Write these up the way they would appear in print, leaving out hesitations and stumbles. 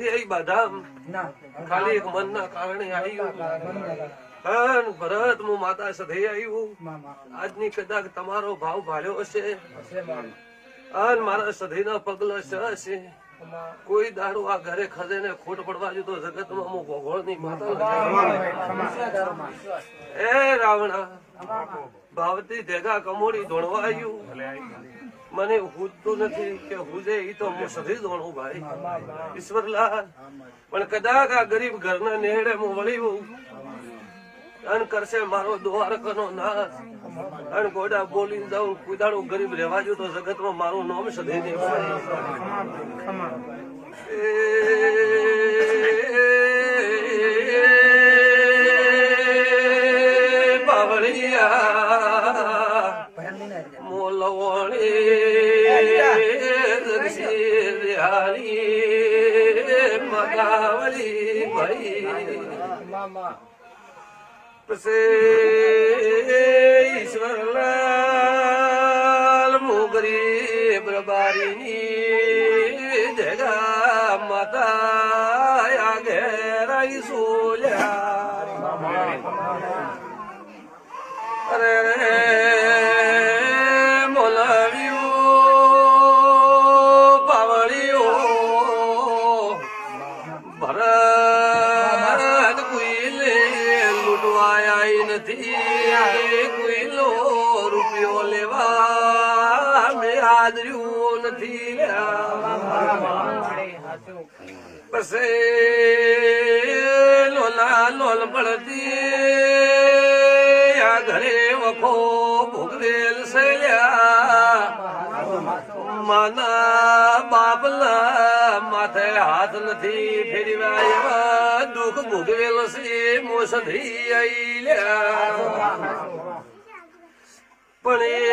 બાધામ ખાલી એક મનના કારણે આવ્યું ભરત હું માતા સધઈ આવ્યું આજની કદાચ તમારો ભાવ ભાળ્યો હશે અને મારા સધઈના પગલા હશે કોઈ દાડો આ ઘરે ખજે ને ખોટ પડવા જતો જગતમાં હું ભોગોળ ની માતા એ રાવણા ભાવતી ભેગા કમોડી ધોણવા આવ્યું મને હુજતું નથી કે હુજે ઈ તો હું સધી દોણું ભાઈ ઈશ્વરલાલ પણ કદાચ આ ગરીબ ઘરના નેહડે હું વળ્યું અન કરશે મારો દ્વારકાનો નાશ અને ગોડા બોલી જાઉં કુદાડું ગરીબ રહેવા જો તો જગતમાં મારું નામ સધી નહીં મગાવલી ભાઈ ઈશ્વરલાલ મુગરી પ્રબારીની જગા માતા ઘેરાઈ સોલ્યા અરે રે મોલાવ્યું પાવળીઓ ભરત કુઈલે લૂંટવાયા નથી કુઈલો રૂપિયો લેવા મેં હાજર્યું નથી પછી લોલા લોલ પડતી આ ઘરે વખો ભોગવેલ સૈયા માના બાપલા માથે હાથ નથી ફેરવા એવા દુઃખ ભોગવેલ છે મોસધી આઈ લ્યા પણ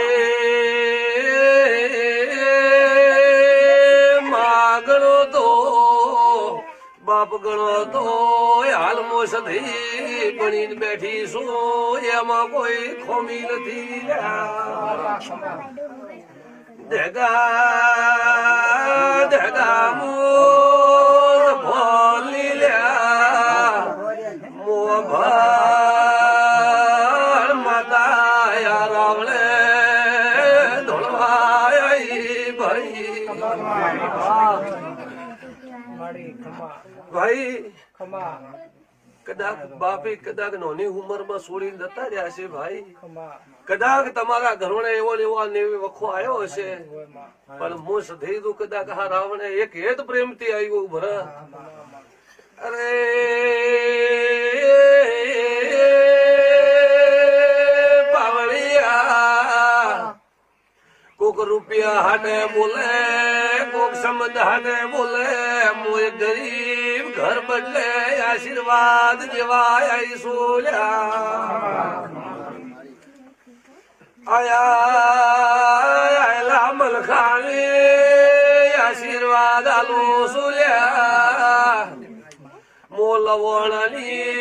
માગણો તો બાપ ગણો તો હાલ મોસધી બનીને બેઠી શું એમાં કોઈ ખોમી નથી ધગા ધગા મોર ભોલી લ્યા મો ભાર માતા રાવણે ધોળવાઈ ભાઈ કદાચ બાપે કદાચ નાની ઉંમરમાં છોડીને જતા રહ્યા છે ભાઈ કદાચ તમારા ઘરણે એવો વખો આવ્યો હશે પણ હું સધી દઉં કદાચ આ રાવણે એક હેત પ્રેમથી આવ્યું ભરત અરે પાવળિયા કોક રૂપિયા હાટે બોલે કોક સમજ હાટે બોલે હું એક ગરીબ ઘર બદલે આશીર્વાદ જેવા આઈ સોલ્યા આયા મલખાણી આશીર્વાદ આલો સોલ્યા મોલવણની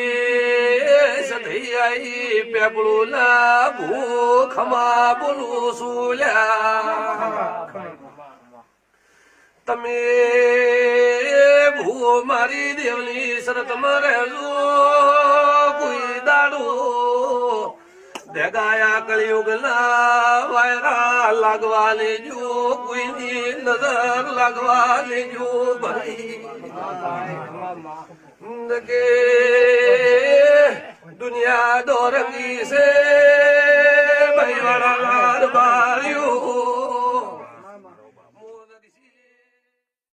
સધી આઈ પેપડું ના ભૂખમાં બોલું સોલ્યા તમે ભૂ મારી દેવની શરત રહેજો કોઈ દાડો ભેગાયા કળિયુગ ના વાયરા લાગવા લેજો કોઈની નજર લાગવા લેજો ભાઈ કે દુનિયા દોરંગી છે ભાઈ વાળા બાર્યું